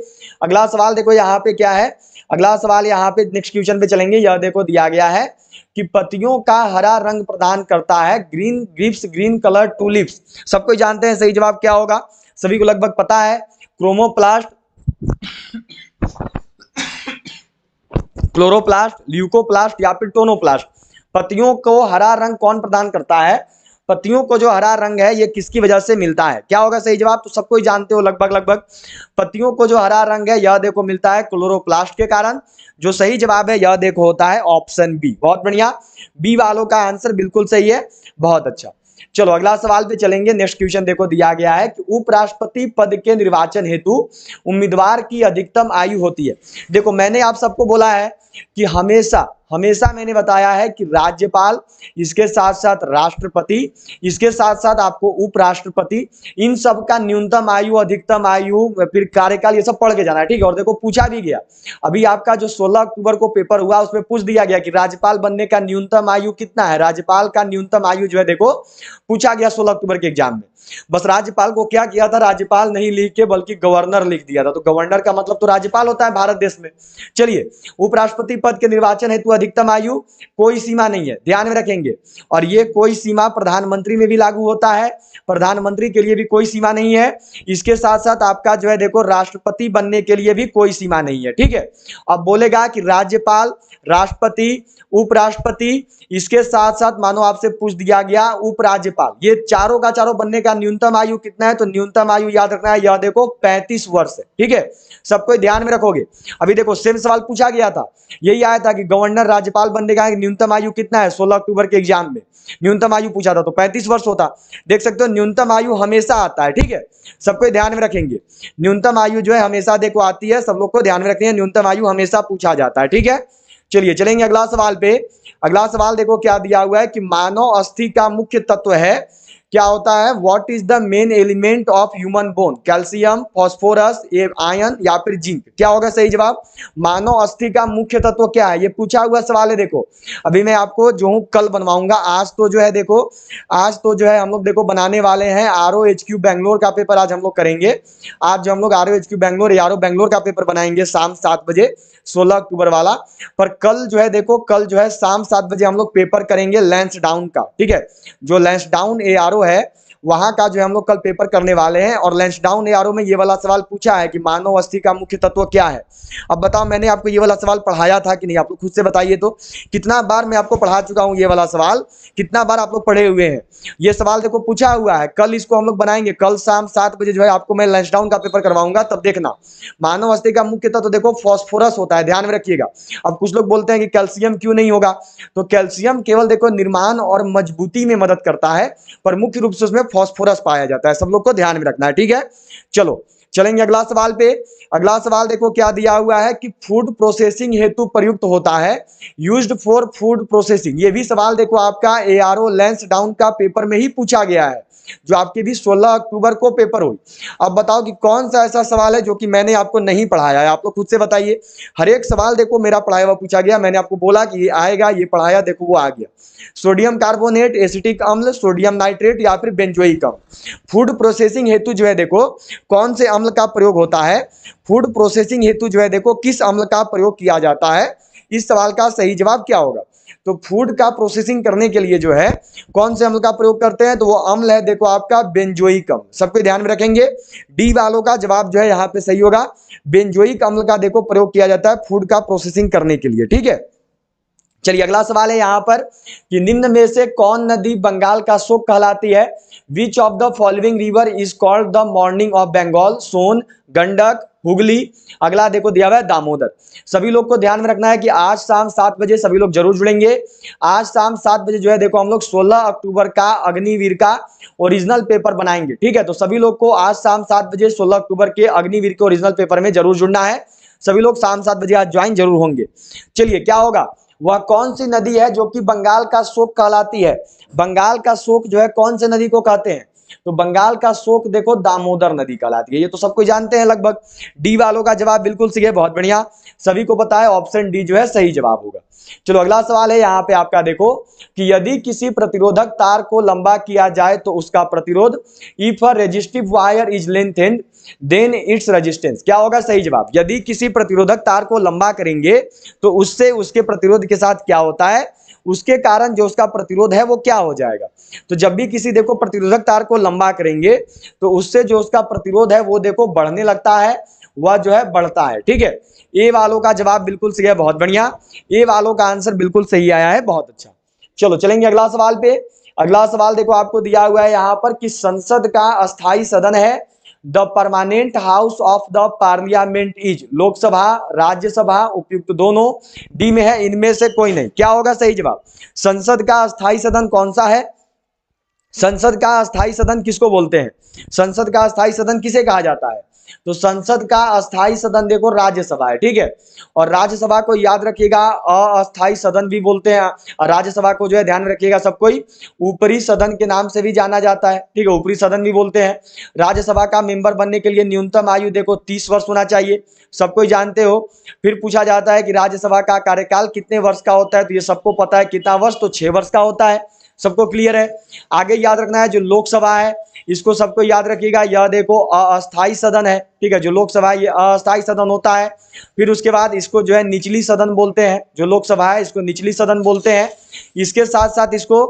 अगला सवाल देखो यहाँ पे क्या है। अगला सवाल यहाँ पे नेक्स्ट क्वेश्चन पे चलेंगे। यह देखो दिया गया है कि पत्तियों का हरा रंग प्रदान करता है green gives green colour to leaves. सबको जानते हैं सही जवाब क्या होगा, सभी को लगभग पता है। क्रोमोप्लास्ट, क्लोरोप्लास्ट, ल्यूकोप्लास्ट या फिर टोनोप्लास्ट। पत्तियों को हरा रंग कौन प्रदान करता है। पत्तियों को जो हरा रंग है ये किसकी वजह से मिलता है। क्या होगा सही जवाब, तो सबको ही जानते हो लगभग। पत्तियों को जो हरा रंग है यह देखो मिलता है क्लोरोप्लास्ट के कारण। जो सही जवाब है यह देखो होता है ऑप्शन बी। बहुत बढ़िया, बी वालों का आंसर बिल्कुल सही है, बहुत अच्छा। चलो अगला सवाल पे चलेंगे। नेक्स्ट क्वेश्चन देखो दिया गया है कि उपराष्ट्रपति पद के निर्वाचन हेतु उम्मीदवार की अधिकतम आयु होती है। देखो मैंने आप सबको बोला है कि हमेशा हमेशा मैंने बताया है कि राज्यपाल, इसके साथ साथ राष्ट्रपति, इसके साथ साथ आपको उपराष्ट्रपति, इन सब का न्यूनतम आयु, अधिकतम आयु, फिर कार्यकाल, ये सब पढ़ के जाना है, ठीक है। और देखो पूछा भी गया, अभी आपका जो 16 अक्टूबर को पेपर हुआ उसमें पूछ दिया गया कि राज्यपाल बनने का न्यूनतम आयु कितना है। राज्यपाल का न्यूनतम आयु जो है देखो पूछा गया 16 अक्टूबर के एग्जाम में। बस राज्यपाल को क्या किया था, राज्यपाल नहीं लिख के बल्कि गवर्नर लिख दिया था। तो गवर्नर का मतलब तो राज्यपाल होता है भारत देश में। चलिए, उपराष्ट्रपति पद के निर्वाचन हेतु अधिकतम आयु कोई सीमा नहीं है, ध्यान में रखेंगे। और ये कोई सीमा प्रधानमंत्री में भी लागू होता है, प्रधानमंत्री के लिए भी कोई सीमा नहीं है। इसके साथ साथ आपका जो है देखो राष्ट्रपति बनने के लिए भी कोई सीमा नहीं है, ठीक है। अब बोलेगा कि राज्यपाल, राष्ट्रपति, उपराष्ट्रपति, इसके साथ साथ मानो आपसे पूछ दिया गया उपराज्यपाल, ये चारों का चारों बनने का न्यूनतम आयु कितना है, तो न्यूनतम आयु याद रखना है, यह देखो 35 वर्ष है, ठीक है। सबको ध्यान में रखोगे। अभी देखो सेम सवाल पूछा गया था, यही आया था कि गवर्नर, राज्यपाल बनने का न्यूनतम आयु कितना है, 16 अक्टूबर के एग्जाम में न्यूनतम आयु पूछा था तो 35 वर्ष होता। देख सकते हो न्यूनतम आयु हमेशा आता है, ठीक है। सबको ध्यान में रखेंगे, न्यूनतम आयु जो है हमेशा देखो आती है, सब लोग को ध्यान में रखनी है, न्यूनतम आयु हमेशा पूछा जाता है, ठीक है। चलिए चलेंगे अगला सवाल पे। अगला सवाल देखो क्या दिया हुआ है कि मानव अस्थि का मुख्य तत्व है, क्या होता है, what is the main element of human bone, calcium, phosphorus, iron या फिर जिंक। क्या होगा सही जवाब, मानव अस्थि का मुख्य तत्व क्या है, ये पूछा हुआ सवाल है। देखो अभी मैं आपको जो हूं कल बनवाऊंगा, आज तो जो है देखो, आज तो जो है हम लोग देखो बनाने वाले हैं ROHQ बैंगलोर का पेपर, आज हम लोग करेंगे। आज जो हम लोग ROHQ बैंगलोर, यारो बैंगलोर का पेपर बनाएंगे शाम 7 बजे, 16 अक्टूबर वाला। पर कल जो है देखो, कल जो है शाम 7 बजे हम लोग पेपर करेंगे लैंसडाउन का, ठीक है। जो लैंसडाउन ARO है वहां का जो है हम लोग कल पेपर करने वाले हैं। और लैंसडाउन ARO में ये वाला सवाल पूछा है कि मानव अस्थि का मुख्य तत्व क्या है। अब बताओ मैंने आपको ये वाला सवाल पढ़ाया था कि नहीं, आप लोग खुद से बताइए तो। कितना बार मैं आपको पढ़ा चुका हूं ये वाला सवाल, कितना बार आप लोग पढ़े हुए हैं। ये सवाल देखो पूछा हुआ है, कल इसको हम लोग बनाएंगे, कल शाम 7 बजे जो है आपको मैं लैंसडाउन का पेपर करवाऊंगा, तब देखना। मानव अस्थि का मुख्य तत्व देखो फास्फोरस होता है, ध्यान में रखिएगा। अब कुछ लोग बोलते हैं कि कैल्शियम क्यों नहीं होगा, तो कैल्शियम केवल देखो निर्माण और मजबूती में मदद करता है, पर मुख्य रूप से उसमें फास्फोरस पाया जाता है, सब लोग को ध्यान में रखना है, ठीक है। चलो चलेंगे अगला सवाल पे। अगला सवाल देखो क्या दिया हुआ है कि फूड प्रोसेसिंग हेतु प्रयुक्त होता है, यूज्ड फॉर फूड प्रोसेसिंग। ये भी सवाल देखो आपका ARO लैंसडाउन का पेपर में ही पूछा गया है, जो आपके भी 16 अक्टूबर को पेपर हुई। अब बताओ कि कौन सा ऐसा सवाल है जो कि मैंने आपको नहीं पढ़ाया है, आप लोग खुद से बताइए। हर एक सवाल देखो मेरा पढ़ाया हुआ पूछा गया, मैंने आपको बोला कि ये आएगा, ये पढ़ाया, देखो वो आ गया। सोडियम कार्बोनेट, एसिटिक अम्ल, सोडियम नाइट्रेट या फिर बेंजोइक अम्ल। फूड प्रोसेसिंग हेतु जो है देखो कौन से अम्ल का प्रयोग होता है, फूड प्रोसेसिंग हेतु जो है देखो किस अम्ल का प्रयोग किया जाता है। इस सवाल का सही जवाब क्या होगा, तो फूड का प्रोसेसिंग करने के लिए जो है कौन से अम्ल का प्रयोग करते हैं, तो वो अम्ल है देखो आपका बेंजोइक अम्ल। सबको ध्यान में रखेंगे, डी वालों का जवाब जो है यहाँ पे सही होगा, बेंजोइक अम्ल का देखो प्रयोग किया जाता है फूड का प्रोसेसिंग करने के लिए, ठीक है। चलिए अगला सवाल है यहाँ पर कि निम्न में से कौन नदी बंगाल का शोक कहलाती है, which of the following river is called the mourning of Bengal, Son, Gandak, Hooghly. अगला देखो दिया हुआ है दामोदर। सभी लोग को ध्यान में रखना है कि आज शाम 7 बजे सभी लोग जरूर जुड़ेंगे। आज शाम 7 बजे जो है देखो हम लोग 16 अक्टूबर का अग्निवीर का ओरिजिनल पेपर बनाएंगे, ठीक है। तो सभी लोग को आज शाम 7 बजे 16 अक्टूबर के अग्निवीर के ओरिजिनल पेपर में जरूर जुड़ना है। सभी लोग शाम 7 बजे आज ज्वाइन जरूर होंगे। चलिए क्या होगा, वह कौन सी नदी है जो कि बंगाल का शोक कहलाती है। बंगाल का शोक जो है कौन से नदी को कहते हैं, तो बंगाल का शोक देखो दामोदर नदी कहलाती है, ये तो सबको जानते हैं लगभग। डी वालों का जवाब बिल्कुल सही है, बहुत बढ़िया, सभी को पता है, ऑप्शन डी जो है सही जवाब होगा। चलो अगला सवाल है यहाँ पे आपका देखो कि यदि किसी प्रतिरोधक तार को लंबा किया जाए तो उसका प्रतिरोध, if a resistive wire is lengthened then its resistance. क्या होगा सही जवाब, यदि किसी प्रतिरोधक तार को लंबा करेंगे तो उससे उसके प्रतिरोध के साथ क्या होता है, उसके कारण जो उसका प्रतिरोध है वो क्या हो जाएगा। तो जब भी किसी देखो प्रतिरोधक तार को लंबा करेंगे तो उससे जो उसका प्रतिरोध है वो देखो बढ़ने लगता है, वह जो है बढ़ता है, ठीक है। ए वालों का जवाब बिल्कुल सही है, बहुत बढ़िया, ए वालों का आंसर बिल्कुल सही आया है, बहुत अच्छा। चलो चलेंगे अगला सवाल पे। अगला सवाल देखो आपको दिया हुआ है यहाँ पर कि संसद का अस्थाई सदन है, the permanent house of the parliament is, Lok Sabha, Rajya Sabha, उपयुक्त दोनों, डी में है इनमें से कोई नहीं। क्या होगा सही जवाब, संसद का अस्थाई सदन कौन सा है, संसद का अस्थाई सदन किसको बोलते हैं, संसद का अस्थाई सदन किसे कहा जाता है, तो संसद का अस्थाई सदन देखो राज्यसभा है, ठीक है। और राज्यसभा को याद रखिएगा अस्थाई सदन भी बोलते हैं, और राज्यसभा को जो है ध्यान में रखिएगा सब कोई ऊपरी सदन के नाम से भी जाना जाता है, ठीक है, ऊपरी सदन भी बोलते हैं। राज्यसभा का मेंबर बनने के लिए न्यूनतम आयु देखो 30 वर्ष होना चाहिए, सब कोई जानते हो। फिर पूछा जाता है कि राज्यसभा का कार्यकाल कितने वर्ष का होता है, तो ये सबको पता है कितना वर्ष, तो 6 वर्ष का होता है, सबको क्लियर है। आगे याद रखना है जो लोकसभा है इसको सबको याद रखिएगा, यह देखो अस्थाई सदन है, ठीक है, जो लोकसभा है ये अस्थाई सदन होता है। फिर उसके बाद इसको जो है निचली सदन बोलते हैं, जो लोकसभा है इसको निचली सदन बोलते हैं। इसके साथ साथ इसको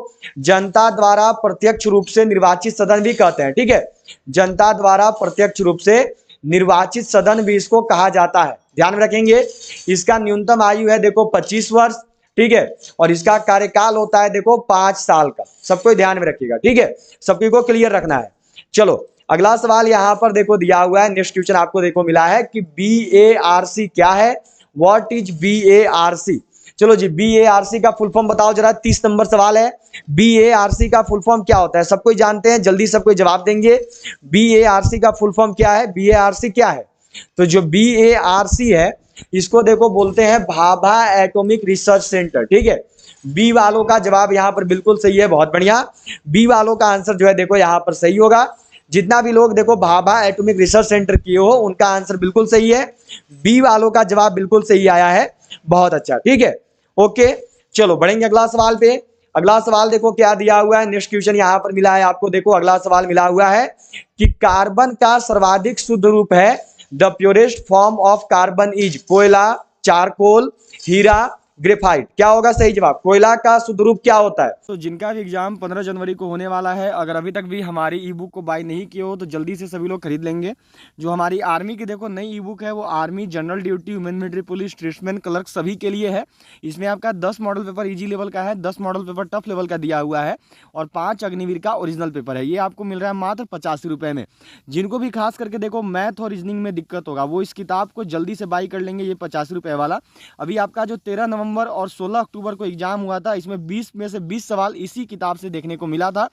जनता द्वारा प्रत्यक्ष रूप से निर्वाचित सदन भी कहते हैं, ठीक है, जनता द्वारा प्रत्यक्ष रूप से निर्वाचित सदन भी इसको कहा जाता है, ध्यान में रखेंगे। इसका न्यूनतम आयु है देखो 25 वर्ष, ठीक है, और इसका कार्यकाल होता है देखो 5 साल का, सबको ध्यान में रखिएगा, ठीक है, सबको को क्लियर रखना है। चलो अगला सवाल यहां पर देखो दिया हुआ है, नेक्स्ट क्वेश्चन आपको देखो मिला है कि BARC क्या है, व्हाट इज BARC। चलो जी, BARC का फुल फॉर्म बताओ जरा, 30 नंबर सवाल है। BARC का फुल फॉर्म क्या होता है, सब कोई जानते हैं, जल्दी सब कोई जवाब देंगे। BARC का फुल फॉर्म क्या है, BARC क्या है। तो जो BARC है इसको देखो बोलते हैं भाभा एटॉमिक रिसर्च सेंटर, ठीक है। बी वालों का जवाब यहाँ पर बिल्कुल सही है, बहुत बढ़िया। बी वालों का आंसर जो है देखो यहाँ पर सही होगा। जितना भी लोग देखो भाभा एटॉमिक रिसर्च सेंटर किए हो उनका आंसर बिल्कुल सही है, बी वालों का जवाब बिल्कुल सही आया है, बहुत अच्छा, ठीक है, ओके। चलो बढ़ेंगे अगला सवाल पे। अगला सवाल देखो क्या दिया हुआ है, नेक्स्ट क्वेश्चन यहाँ पर मिला है आपको, देखो अगला सवाल मिला हुआ है कि कार्बन का सर्वाधिक शुद्ध रूप है, the purest form of carbon is कोयला, चारकोल, हीरा, ग्रेफाइट। क्या होगा सही जवाब, कोयला का शुद्ध रूप क्या होता है। तो जिनका भी एग्जाम 15 जनवरी को होने वाला है, अगर अभी तक भी हमारी ई बुक को बाय नहीं किए हो तो जल्दी से सभी लोग खरीद लेंगे। जो हमारी आर्मी की देखो नई ई बुक है वो army general duty, women military police, tradesman, clerk सभी के लिए है। इसमें आपका 10 मॉडल पेपर ईजी लेवल का है, 10 मॉडल पेपर टफ लेवल का दिया हुआ है, और 5 अग्निवीर का ओरिजिनल पेपर है। ये आपको मिल रहा है मात्र 85 रुपये में। जिनको भी खास करके देखो मैथ और रीजनिंग में दिक्कत होगा वो इस किताब को जल्दी से बाई कर लेंगे, ये 85 रुपये वाला। अभी आपका जो 13 नवंबर और 16 अक्टूबर को एग्जाम हुआ था, इसमें 20 में से 20 सवाल इसी किताब से देखने को मिला था,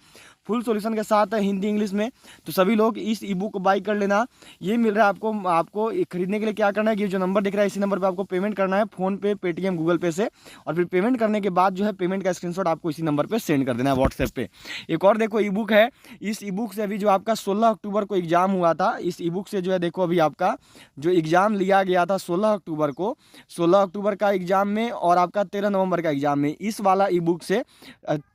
फुल सॉल्यूशन के साथ है, हिंदी इंग्लिश में। तो सभी लोग इस ई बुक को बाई कर लेना। ये मिल रहा है आपको खरीदने के लिए क्या करना है कि जो नंबर दिख रहा है इसी नंबर पे आपको पेमेंट करना है, फोन पे, पेटीएम, गूगल पे से, और फिर पेमेंट करने के बाद जो है पेमेंट का स्क्रीनशॉट आपको इसी नंबर पे सेंड कर देना है व्हाट्सएप पे। एक और देखो ई बुक है, इस ई बुक से अभी जो आपका 16 अक्टूबर को एग्जाम हुआ था, इस ई बुक से जो है देखो अभी आपका जो एग्जाम लिया गया था 16 अक्टूबर को, 16 अक्टूबर का एग्जाम में और आपका 13 नवंबर का एग्जाम में, इस वाला ई बुक से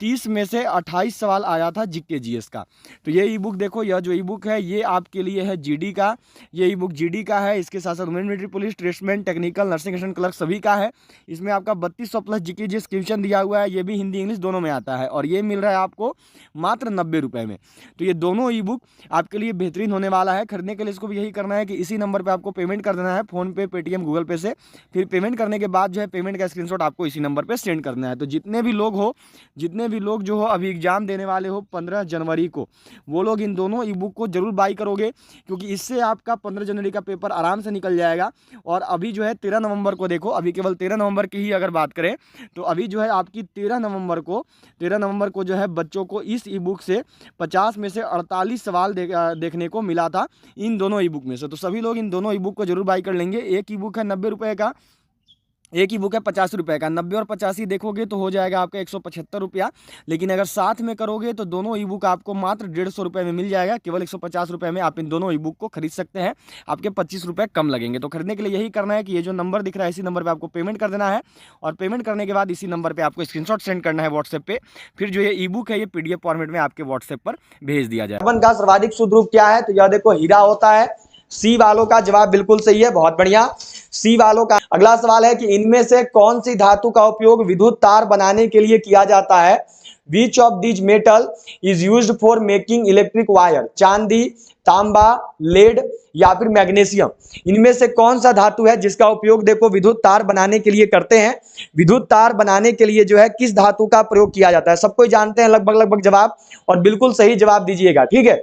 30 में से 28 सवाल आया था जीके जीएस का। तो ये ई बुक देखो, यह जो ई बुक है ये आपके लिए है जीडी का, ये ई बुक जीडी का है। इसके साथ साथ women military police, tradesman, technical, nursing assistant, clerk सभी का है। इसमें आपका 3200 प्लस जीके जीएस क्वेश्चन दिया हुआ है, ये भी हिंदी इंग्लिश दोनों में आता है, और ये मिल रहा है आपको मात्र 90 रुपये में। तो ये दोनों ई बुक आपके लिए बेहतरीन होने वाला है। खरीदने के लिए इसको भी यही करना है कि इसी नंबर पर आपको पेमेंट कर देना है, फोन पे, पेटीएम, गूगल पे से। फिर पेमेंट करने के बाद जो है पेमेंट का स्क्रीनशॉट आपको इसी नंबर पर सेंड करना है। तो जितने भी लोग जो हो अभी एग्जाम देने वाले हो 15 जनवरी को, वो लोग इन दोनों ई बुक को जरूर बाई करोगे, क्योंकि इससे आपका 15 जनवरी का पेपर आराम से निकल जाएगा। और अभी जो है 13 नवंबर को देखो, अभी केवल 13 नवंबर की ही अगर बात करें तो अभी जो है आपकी 13 नवंबर को जो है बच्चों को इस ई बुक से 50 में से 48 सवाल देखने को मिला था इन दोनों ई बुक में से। तो सभी लोग इन दोनों ई बुक को जरूर बाई कर लेंगे। एक ई बुक है 90 रुपये का, एक ही बुक है 50 रुपये का। 90 और 85 देखोगे तो हो जाएगा आपका 175 रुपया, लेकिन अगर साथ में करोगे तो दोनों ई बुक आपको मात्र 150 रुपये में मिल जाएगा। केवल 150 रुपये में आप इन दोनों ई बुक को खरीद सकते हैं, आपके 25 रुपये कम लगेंगे। तो खरीदने के लिए यही करना है कि ये जो नंबर दिख रहा है इसी नंबर पर आपको पेमेंट कर देना है, और पेमेंट करने के बाद इसी नंबर पर आपको स्क्रीनशॉट सेंड करना है व्हाट्सएप पे। फिर जो ये ई बुक है ये PDF फॉर्मेट में आपके व्हाट्सएप पर भेज दिया जाए। कार्बन का सर्वाधिक शुद्ध रूप क्या है, तो यह देखो हीरा होता है। सी वालों का जवाब बिल्कुल सही है, बहुत बढ़िया, सी वालों का। अगला सवाल है कि इनमें से कौन सी धातु का उपयोग विद्युत तार बनाने के लिए किया जाता है। Which of this metal is used for making electric wire. चांदी, तांबा, लेड या फिर मैग्नीशियम। इनमें से कौन सा धातु है जिसका उपयोग देखो विद्युत तार बनाने के लिए करते हैं। विद्युत तार बनाने के लिए जो है किस धातु का प्रयोग किया जाता है, सबको जानते हैं लगभग जवाब, और बिल्कुल सही जवाब दीजिएगा, ठीक है।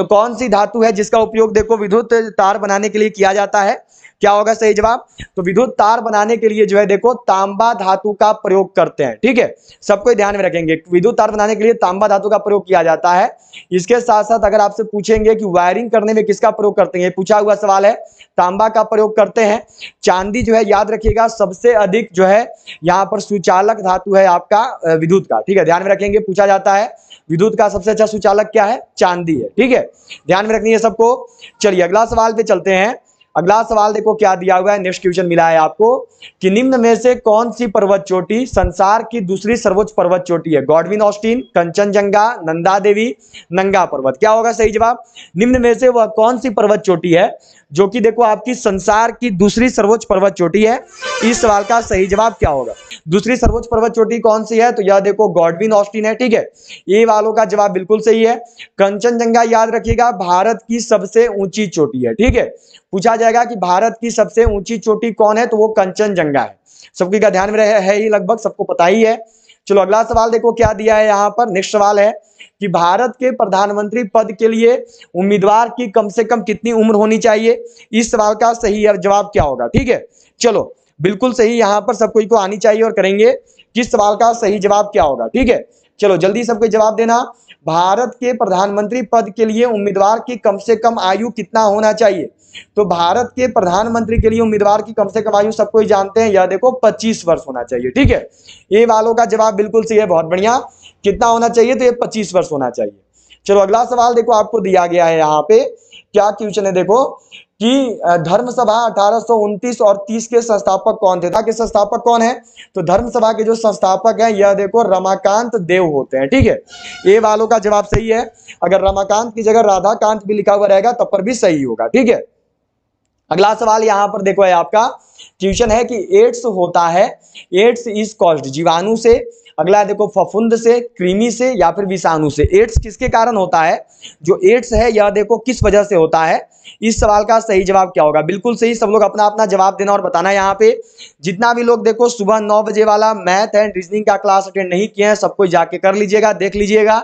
कौन सी धातु है जिसका उपयोग देखो विद्युत तार बनाने के लिए किया जाता है। क्या होगा सही जवाब? तो विद्युत तार बनाने के लिए जो है देखो तांबा धातु का प्रयोग करते हैं। ठीक है, सबको ध्यान में रखेंगे, विद्युत तार बनाने के लिए तांबा धातु का प्रयोग किया जाता है। इसके साथ साथ अगर आपसे पूछेंगे कि वायरिंग करने में किसका प्रयोग करते हैं, पूछा हुआ सवाल है, तांबा का प्रयोग करते हैं। चांदी जो है याद रखिएगा सबसे अधिक जो है यहाँ पर सुचालक धातु है आपका विद्युत का। ठीक है, ध्यान में रखेंगे, पूछा जाता है विद्युत का सबसे अच्छा सुचालक क्या है? चांदी है। ठीक है, ध्यान में रखनी है सबको। चलिए अगला सवाल पे चलते हैं। अगला सवाल देखो क्या दिया हुआ है, नेक्स्ट क्वेश्चन मिला है आपको कि निम्न में से कौन सी पर्वत चोटी संसार की दूसरी सर्वोच्च पर्वत चोटी है? गॉडविन ऑस्टिन, कंचनजंगा, नंदा देवी, नंगा पर्वत। क्या होगा सही जवाब? निम्न में से वह कौन सी पर्वत चोटी है जो कि देखो आपकी संसार की दूसरी सर्वोच्च पर्वत चोटी है? इस सवाल का सही जवाब क्या होगा? दूसरी सर्वोच्च पर्वत चोटी कौन सी है? तो यह देखो गॉडविन ऑस्टिन है। ठीक है, ये वालों का जवाब बिल्कुल सही है। कंचनजंगा याद रखिएगा भारत की सबसे ऊंची चोटी है। ठीक है, पूछा जाएगा कि भारत की सबसे ऊंची चोटी कौन है, तो वो कंचनजंगा है। सबकी का ध्यान में है ही, लगभग सबको पता ही है। चलो अगला सवाल देखो क्या दिया है यहाँ पर। नेक्स्ट सवाल है कि भारत के प्रधानमंत्री पद के लिए उम्मीदवार की कम से कम कितनी उम्र होनी चाहिए? इस सवाल का सही जवाब क्या होगा? ठीक है, चलो बिल्कुल सही, यहाँ पर सब कोई को आनी चाहिए और करेंगे। किस सवाल का सही जवाब क्या होगा? ठीक है, चलो जल्दी सबको जवाब देना। भारत के प्रधानमंत्री पद के लिए उम्मीदवार की कम से कम आयु कितना होना चाहिए? तो भारत के प्रधानमंत्री के लिए उम्मीदवार की कम से कम आयु सबको ही जानते हैं, यह देखो 25 वर्ष होना चाहिए। ठीक है, ये वालों का जवाब बिल्कुल सही है, बहुत बढ़िया। कितना होना चाहिए? तो ये 25 वर्ष होना चाहिए। चलो अगला सवाल देखो आपको दिया गया है यहाँ पे, क्या क्वेश्चन है देखो कि धर्म सभा 1829 और 30 के संस्थापक कौन थे? के संस्थापक कौन है? तो धर्म सभा के जो संस्थापक हैं यह देखो रमाकांत देव होते हैं। ठीक है, ये वालों का जवाब सही है। अगर रमाकांत की जगह राधाकांत भी लिखा हुआ रहेगा तब पर भी सही होगा। ठीक है, अगला सवाल यहाँ पर देखो है आपका, क्वेश्चन है कि एड्स होता है, एड्स इज कॉज्ड जीवाणु से, अगला देखो फफूंद से, कृमि से या फिर विषाणु से। एड्स किसके कारण होता है? जो एड्स है यह देखो किस वजह से होता है? इस सवाल का सही जवाब क्या होगा? बिल्कुल सही, सब लोग अपना अपना जवाब देना और बताना। यहाँ पे जितना भी लोग देखो सुबह 9 बजे वाला मैथ एंड रीजनिंग का क्लास अटेंड नहीं किए हैं सबको जाके कर लीजिएगा, देख लीजिएगा।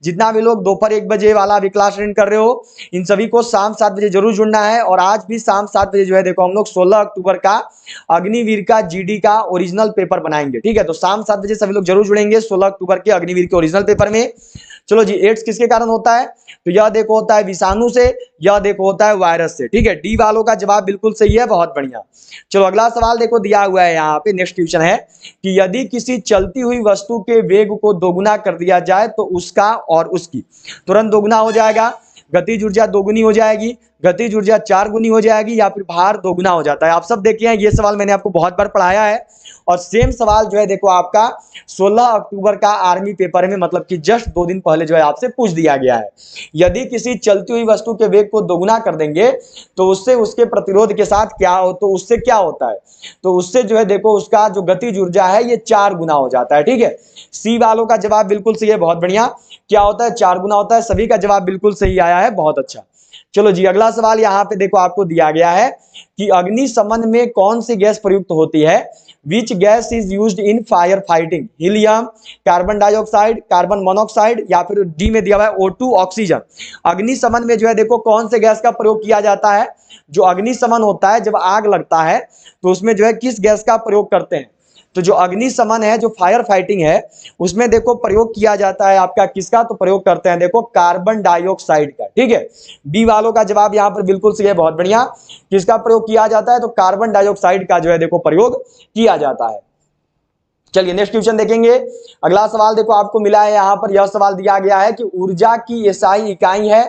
जितना भी लोग दोपहर 1 बजे वाला भी क्लास अटेंड कर रहे हो इन सभी को शाम 7 बजे जरूर जुड़ना है। और आज भी शाम 7 बजे जो है देखो हम लोग 16 अक्टूबर का अग्निवीर का जीडी का ओरिजिनल पेपर बनाएंगे। ठीक है, तो शाम 7 बजे सभी लोग जरूर जुड़ेंगे 16 अक्टूबर के अग्निवीर के ओरिजिनल पेपर में। चलो जी, एड्स किसके कारण होता है? तो यह देखो होता है विषाणु से, यह देखो होता है वायरस से। ठीक है, डी वालों का जवाब बिल्कुल सही है, बहुत बढ़िया। चलो अगला सवाल देखो दिया हुआ है यहाँ पे, नेक्स्ट क्वेश्चन है कि यदि किसी चलती हुई वस्तु के वेग को दोगुना कर दिया जाए तो उसका और उसकी तुरंत दोगुना हो जाएगा, गतिज ऊर्जा दोगुनी हो जाएगी, गतिज ऊर्जा 4 गुनी हो जाएगी या फिर भार दोगुना हो जाता है। आप सब देखिए ये सवाल मैंने आपको बहुत बार पढ़ाया है और सेम सवाल जो है देखो आपका 16 अक्टूबर का आर्मी पेपर में, मतलब कि जस्ट 2 दिन पहले जो है आपसे पूछ दिया गया है। यदि किसी चलती हुई वस्तु के वेग को दोगुना कर देंगे तो उससे उसके प्रतिरोध के साथ क्या हो, तो उससे क्या होता है? तो उससे जो है देखो उसका जो गतिज ऊर्जा है ये 4 गुना हो जाता है। ठीक है, सी वालों का जवाब बिल्कुल सही है, बहुत बढ़िया। क्या होता है? 4 गुना होता है। सभी का जवाब बिल्कुल सही आया है, बहुत अच्छा। चलो जी अगला सवाल यहाँ पे देखो आपको दिया गया है कि अग्निशमन में कौन सी गैस प्रयुक्त होती है? Which gas is used in fire fighting? Helium, carbon dioxide, carbon monoxide या फिर डी में दिया हुआ है O2 ऑक्सीजन। अग्निशमन में जो है देखो कौन से गैस का प्रयोग किया जाता है? जो अग्निशमन होता है, जब आग लगता है तो उसमें जो है किस गैस का प्रयोग करते हैं? तो जो अग्निशमन है, जो फायर फाइटिंग है, उसमें देखो प्रयोग किया जाता है आपका किसका? तो प्रयोग करते हैं देखो कार्बन डाइऑक्साइड का। ठीक है, बी वालों का जवाब यहाँ पर बिल्कुल सही है, बहुत बढ़िया। किसका प्रयोग किया जाता है? तो कार्बन डाइऑक्साइड का जो है देखो प्रयोग किया जाता है। चलिए नेक्स्ट क्वेश्चन देखेंगे। अगला सवाल देखो आपको मिला है यहाँ पर, यह सवाल दिया गया है कि ऊर्जा की एसआई इकाई है,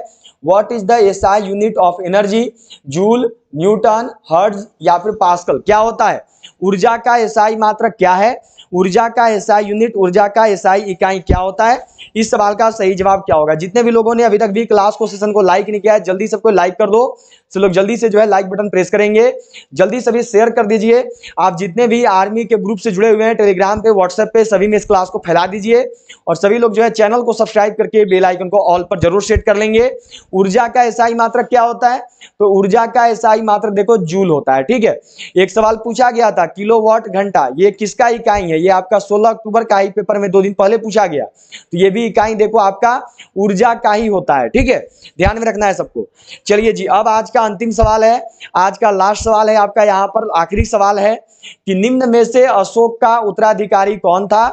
what is the SI unit of energy? Joule, Newton, hertz या फिर पास्कल? क्या होता है? ऊर्जा का एसआई मात्रक क्या है? ऊर्जा का एसआई यूनिट, ऊर्जा का एसआई इकाई क्या होता है? इस सवाल का सही जवाब क्या होगा? जितने भी लोगों ने अभी तक भी क्लास को सेशन को लाइक नहीं किया है जल्दी सबको लाइक कर दो। सब लोग जल्दी से जो है लाइक बटन प्रेस करेंगे, जल्दी सभी शेयर कर दीजिए। आप जितने भी आर्मी के ग्रुप से जुड़े हुए हैं टेलीग्राम पे, व्हाट्सएप पे, सभी में इस क्लास को फैला दीजिए और सभी लोग जो है चैनल को सब्सक्राइब करके बेल आइकन को ऑल पर जरूर सेट कर लेंगे। ऊर्जा का एसआई मात्रक क्या होता है? तो ऊर्जा का एसआई मात्रक देखो जूल होता है। ठीक है, एक सवाल पूछा गया था किलोवाट घंटा, ये किसका इकाई है? ये आपका 16 अक्टूबर का ही पेपर में 2 दिन पहले पूछा गया। तो ये भी इकाई देखो आपका ऊर्जा का ही होता है, ठीक है, ध्यान में रखना है सबको। चलिए जी, अब आज का अंतिम सवाल है, आज का लास्ट सवाल है आपका, यहाँ पर आखिरी सवाल है कि निम्न में से अशोक का उत्तराधिकारी कौन था?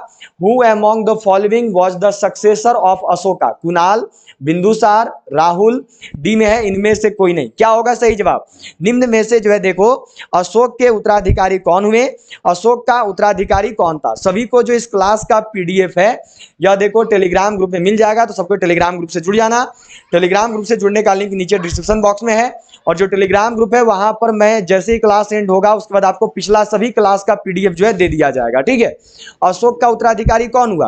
Who among the following was the successor of Ashoka? Kunal, Bindusara, Rahul, D में है इनमें से कोई नहीं। क्या होगा सही जवाब? निम्न में से जो है देखो अशोक के उत्तराधिकारी कौन हुए, अशोक का उत्तराधिकारी कौन था? सभी को जो इस क्लास का पीडीएफ है यह देखो टेलीग्राम ग्रुप में मिल जाएगा, तो सबको टेलीग्राम ग्रुप से जुड़ जाना। टेलीग्राम ग्रुप से जुड़ने का लिंक नीचे डिस्क्रिप्शन बॉक्स में है, और जो टेलीग्राम ग्रुप है वहां पर मैं जैसे ही क्लास एंड होगा उसके बाद आपको पिछला सभी क्लास का पीडीएफ जो है दे दिया जाएगा, ठीक है। अशोक का उत्तराधिकारी कौन हुआ?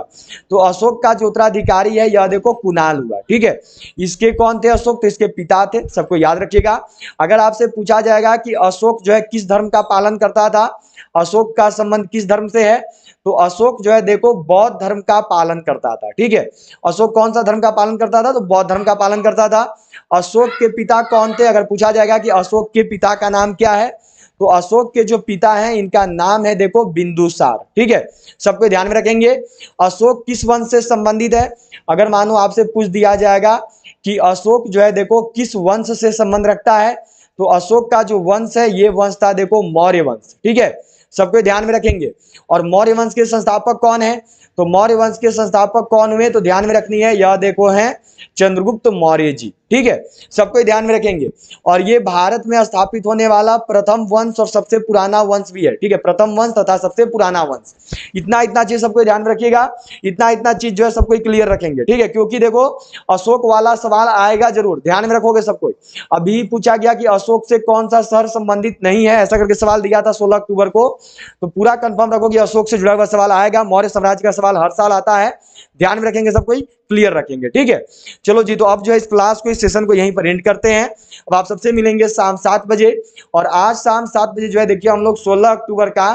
तो अशोक का जो उत्तराधिकारी है यह देखो कुणाल हुआ, ठीक है। इसके कौन थे अशोक? तो इसके पिता थे, सबको याद रखिएगा। अगर आपसे पूछा जाएगा कि अशोक जो है किस धर्म का पालन करता था, अशोक का संबंध किस धर्म से है, तो अशोक जो है देखो बौद्ध धर्म का पालन करता था, ठीक है। अशोक कौन सा धर्म का पालन करता था? तो बौद्ध धर्म का पालन करता था। अशोक के पिता कौन थे? अगर पूछा जाएगा कि अशोक के पिता का नाम क्या है, तो अशोक के जो पिता हैं इनका नाम है देखो बिंदुसार, ठीक है। सबको ध्यान में रखेंगे। अशोक किस वंश से संबंधित है? अगर मानो आपसे पूछ दिया जाएगा कि अशोक जो है देखो किस वंश से संबंध रखता है, तो अशोक का जो वंश है ये वंश था देखो मौर्य वंश, ठीक है। सबको ध्यान में रखेंगे। और मौर्य वंश के संस्थापक कौन है? तो मौर्य वंश के संस्थापक कौन हुए? तो ध्यान में रखनी है, यह देखो है चंद्रगुप्त मौर्य जी, ठीक है। सबको ध्यान में रखेंगे। और ये भारत में स्थापित होने वाला प्रथम वंश और सबसे पुराना वंश भी है, ठीक है, प्रथम वंश तथा सबसे पुराना वंश। इतना चीज सबको ध्यान में रखिएगा, इतना चीज जो है सबको क्लियर रखेंगे, ठीक है, क्योंकि देखो अशोक वाला सवाल आएगा जरूर, ध्यान में रखोगे सबको। अभी पूछा गया कि अशोक से कौन सा शहर संबंधित नहीं है, ऐसा करके सवाल दिया था 16 अक्टूबर को, तो पूरा कंफर्म रखो कि अशोक से जुड़ा हुआ सवाल आएगा। मौर्य साम्राज्य का सवाल हर साल आता है, ध्यान में रखेंगे, सब कोई क्लियर रखेंगे, ठीक है। चलो जी, तो अब जो है इस क्लास को, इस सेशन को यहीं पर एंड करते हैं। अब आप सबसे मिलेंगे शाम 7 बजे, और आज शाम 7 बजे जो है देखिए हम लोग 16 अक्टूबर का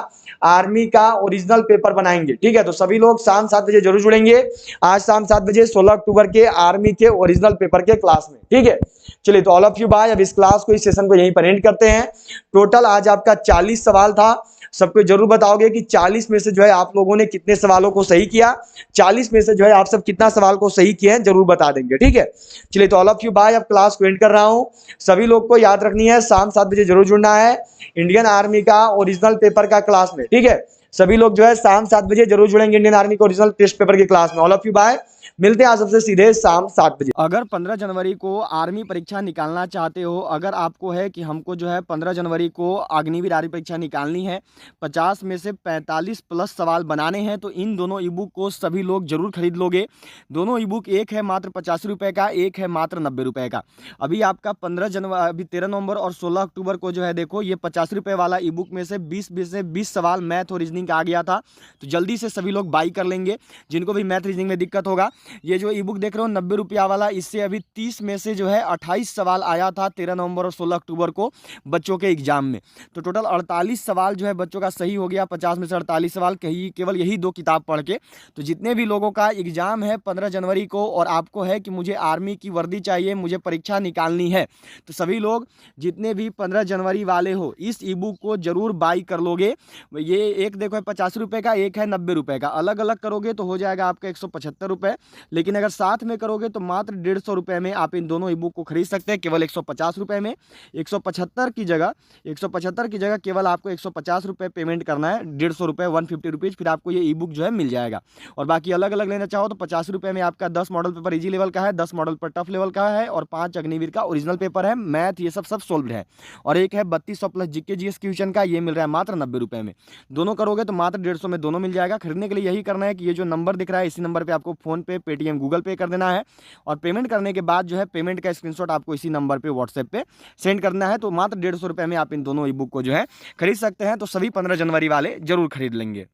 आर्मी का ओरिजिनल पेपर बनाएंगे, ठीक है। तो सभी लोग शाम 7 बजे जरूर जुड़ेंगे, आज शाम 7 बजे 16 अक्टूबर के आर्मी के ओरिजिनल पेपर के क्लास में, ठीक है। चलिए, तो ऑल ऑफ यू बाय। अब इस क्लास को, इस सेशन को यहीं पर एंड करते हैं। टोटल आज आपका 40 सवाल था। सबको जरूर बताओगे कि 40 में से जो है आप लोगों ने कितने सवालों को सही किया, 40 में से जो है आप सब कितना सवाल को सही किए हैं जरूर बता देंगे, ठीक है। चलिए, तो ऑल ऑफ यू बाय। अब क्लास को एंड कर रहा हूं। सभी लोग को याद रखनी है, शाम 7 बजे जरूर जुड़ना है इंडियन आर्मी का ओरिजिनल पेपर का क्लास में, ठीक है। सभी लोग जो है शाम 7 बजे जरूर जुड़ेंगे इंडियन आर्मी के ओरिजिनल टेस्ट पेपर की क्लास में। All of you bye. मिलते हैं आप सबसे सीधे शाम 7 बजे। अगर 15 जनवरी को आर्मी परीक्षा निकालना चाहते हो, अगर आपको है कि हमको जो है 15 जनवरी को अग्निवीर आर्मी परीक्षा निकालनी है, 50 में से 45 प्लस सवाल बनाने हैं, तो इन दोनों ई बुक को सभी लोग जरूर खरीद लोगे। दोनों ई बुक, एक है मात्र 85 रुपये का, एक है मात्र 90 रुपये का। अभी आपका 15 जनवरी, अभी 13 नवंबर और 16 अक्टूबर को जो है देखो ये 50 रुपये वाला ई बुक में से 20 सवाल मैथ और रीजनिंग का आ गया था, तो जल्दी से सभी लोग बाई कर लेंगे जिनको भी मैथ रीजनिंग में दिक्कत होगा। ये जो ई बुक देख रहे हो 90 रुपया वाला, इससे अभी 30 में से जो है 28 सवाल आया था 13 नवंबर और 16 अक्टूबर को बच्चों के एग्जाम में। तो टोटल 48 सवाल जो है बच्चों का सही हो गया, 50 में से 48 सवाल केवल यही 2 किताब पढ़ के। तो जितने भी लोगों का एग्जाम है 15 जनवरी को और आपको है कि मुझे आर्मी की वर्दी चाहिए, मुझे परीक्षा निकालनी है, तो सभी लोग जितने भी 15 जनवरी वाले हो इस ई बुक को जरूर बाई कर लोगे। ये एक देखो है 50 रुपये का, एक है 90 रुपये का, अलग अलग करोगे तो हो जाएगा आपका 175 रुपये, लेकिन अगर साथ में करोगे तो मात्र 150 रुपये में आप इन दोनों ई बुक को खरीद सकते हैं, केवल 150 रुपये में। 175 की जगह केवल आपको 150 रुपये पेमेंट करना है, 150 रुपये 150 रुपीज़, फिर आपको ये ई बुक जो है मिल जाएगा। और बाकी अलग अलग लेना चाहो तो 50 रुपये में आपका 10 मॉडल पेपर इजी लेवल का है, 10 मॉडल पर टफ लेवल का है, और 5 अग्निवीर का ओरिजिनल पेपर है, मैथ ये सब सोल्व है। और एक है 3200 प्लस जीके जीएस क्वेश्चन का, ये मिल रहा है मात्र 90 रुपये में। दोनों करोगे तो मात्र 150 में दोनों मिल जाएगा। खरीदने के लिए यही करना है कि ये जो नंबर दिख रहा है इसी नंबर पर आपको फोन पे, पेटीएम, गूगल पे कर देना है, और पेमेंट करने के बाद जो है पेमेंट का स्क्रीनशॉट आपको इसी नंबर पे व्हाट्सएप पे सेंड करना है। तो मात्र 150 रुपये में आप इन दोनों ई बुक को जो है खरीद सकते हैं। तो सभी 15 जनवरी वाले जरूर खरीद लेंगे।